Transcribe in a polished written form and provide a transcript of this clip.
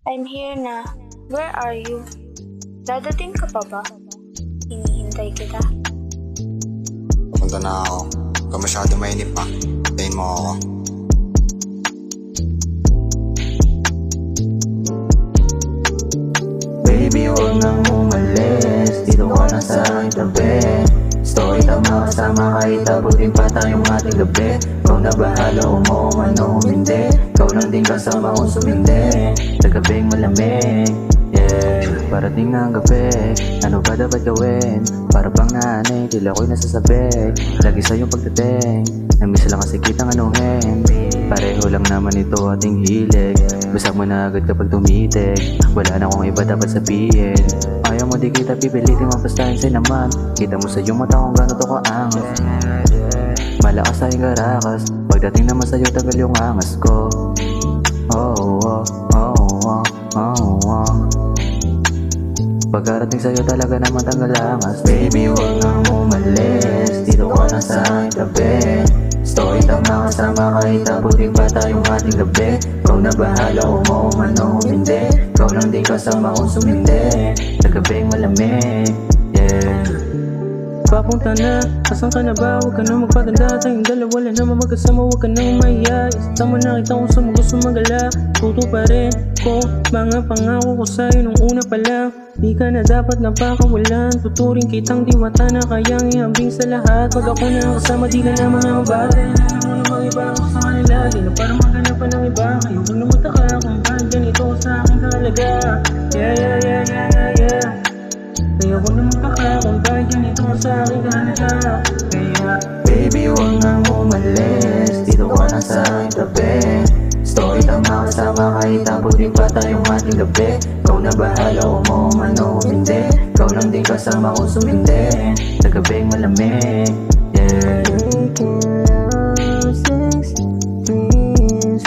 I'm here na. Where are you? Dadating ka pa ba? Hinihintay kita. Papunta na ako. Huwag ka masyado mainip pa. Tayin mo ako. Baby, huwag nang umalis. Dito ka na sa aking tabi. Story tama kasama kahit abutin pa tayong ating gabi. Ikaw na bahala kung mo man o hindi. Ikaw lang din kasama kung sumindi. Sa gabing malamig, yeah. Parating na ang gabi, ano ba dapat gawin? Para bang naanay, tila ko'y nasasabi. Lagi sa'yong pagdating, namiss lang kasi kitang anuhin. Pareho lang naman ito ating hilig. Basta mo na agad kapag tumitig. Wala na akong iba dapat sabihin. Ayaw mo di kita pipilitin, mapastahin sa'y naman. Kita mo sa iyong mata kung gano'n to kaangas. Malakas tayong karakas. Pagdating naman sa'yo tagal yung angas ko. Oh, oh, oh, oh, oh, oh. Pagkarating sa'yo talaga naman tanggal angas. Baby, huwag nang umalis. Dito ka na sa aking tabi. Story tama kasama kahit abutin pa tayong ating gabi. Ikaw na bahala kung mo man o hindi. Ikaw lang din kasama kung sumindi. Sa gabing malamig, yeah. Papunta na, asan ka na ba? Huwag ka na magpatanda, tayong dalawa lang naman magkasama. Huwag ka na umaya, isama na kita kung saan mo gusto magala. Tuto pa rin ko, mga pangako ko sa'yo nung una pa lang. Di ka na dapat napakawalan, tuturing kitang diwata na kayang ihambing sa lahat. Pag ako na kasama, di ka na mga bagay. Alam mo namang iba ako sa kanila, di na parang maganapan ng iba. Kayo kung namutaka kung bakit ganito sa akin talaga. Yeah, yeah, yeah, yeah, yeah, yeah. Kaya ko naman baka kung bakit ganito sa akin talaga. Kaya baby, huwag nang umalis. Dito ka na sa aking tabi. Story tama kasama kahit abutin pa tayong ating gabi. Ikaw na bahala kung mo man o hindi. Ikaw lang din kasama kung sumindi. Sa gabing malamig, yeah. Love, sex, dreams,